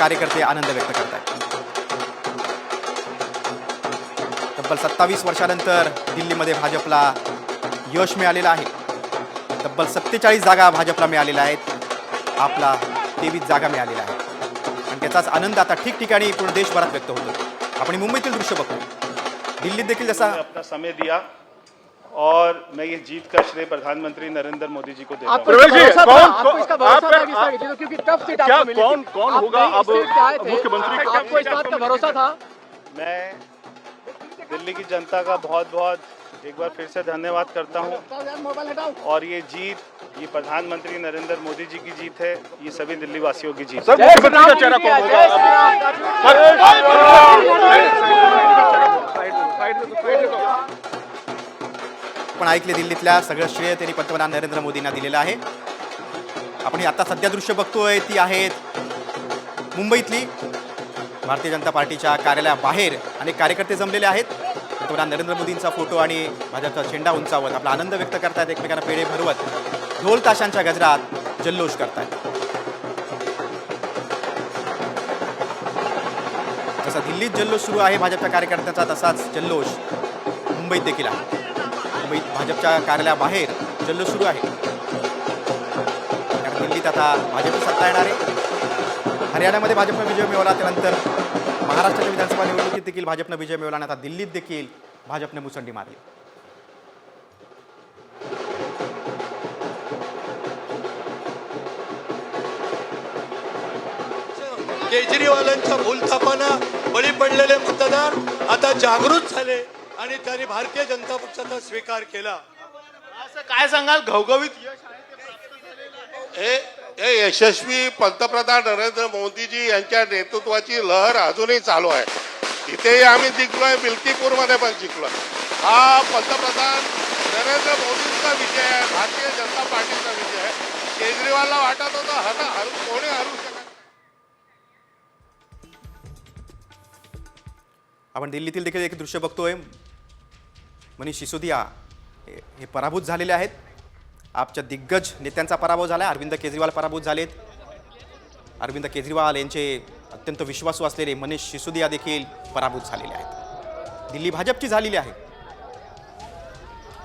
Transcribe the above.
कार्यकर्ते आनंद व्यक्त करत आहेत। तब्बल 27 वर्षानंतर दिल्लीमध्ये भाजपला यश मिळालेलं आहे। तब्बल 47 जागा भाजपला मिळालेल्या आहेत, आपला 23 जागा मिळालेल्या आहेत आणि त्याचाच आनंद आता ठिकठिकाणी पूर्ण देशभरात व्यक्त होतो। आपण मुंबईतील दृश्य बघतो, दिल्लीत देखील जसा अपना समय दिया और मैं ये जीत का श्रेय प्रधानमंत्री नरेंद्र मोदी जी को देता हूं। आपको इसका भरोसा था क्योंकि टफ सीट आपको मिली थी। कौन होगा अब मुख्यमंत्री? आपको इस बात का भरोसा था? मैं दिल्ली की जनता का बहुत एक बार फिर से धन्यवाद करता हूं और ये जीत ये प्रधानमंत्री नरेंद्र मोदी जी की जीत है, ये सभी दिल्ली वासियों की जीत है। सर, मुख्यमंत्री का चेहरा कौन होगा? पण ऐकले, दिल्लीतल्या सगळं श्रेय त्यांनी पंतप्रधान नरेंद्र मोदींना दिलेलं आहे। आपण आता सध्या दृश्य बघतोय ती आहेत मुंबईतली भारतीय जनता पार्टीच्या कार्यालयाबाहेर अनेक कार्यकर्ते जमलेले आहेत। पंतप्रधान नरेंद्र मोदींचा फोटो आणि भाजपचा झेंडा उंचावत आपला आनंद व्यक्त करतायत, एकमेकांना पेढे भरवत ढोल ताशांच्या गजरात जल्लोष करतायत। जसा दिल्लीत जल्लोष सुरू आहे भाजपच्या कार्यकर्त्यांचा, तसाच जल्लोष मुंबईत देखील आहे। मुंबईत भाजपच्या कार्यालयाबाहेर जल्लोष सुरू आहे, कारण दिल्लीत आता भाजपची सत्ता येणार आहे। हरियाणामध्ये भाजपनं विजय मिळवला, त्यानंतर महाराष्ट्राच्या विधानसभा निवडणुकीत देखील भाजपनं विजय मिळवला आणि आता दिल्लीत देखील भाजपने मुसंडी मारली। केजरीवालांच्या भूलथापांना बळी पडलेले मतदार आता जागृत झाले आणि त्यांनी भारतीय जनता पक्षाचा स्वीकार केला। असं काय सांगाल, घवघवीत यश हे यशस्वी पंतप्रधान नरेंद्र मोदीजी यांच्या नेतृत्वाची लहर अजूनही चालू आहे। इथेही आम्ही जिंकलोय, बिल्कीपूरमध्ये पण जिंकलोय। हा पंतप्रधान नरेंद्र मोदींचा विजय आहे, भारतीय जनता पार्टीचा विजय आहे। केजरीवालला वाटत होतं कोणी हरू शकत। आपण दिल्लीतील देखील एक दृश्य बघतोय, मनीष सिसोदिया हे पराभूत झालेले आहेत। आपच्या दिग्गज नेत्यांचा पराभव झाला, अरविंद केजरीवाल पराभूत झालेत। अरविंद केजरीवाल यांचे अत्यंत विश्वासू असलेले मनीष सिसोदिया देखील पराभूत झालेले आहेत। दिल्ली भाजपची झालेली आहे।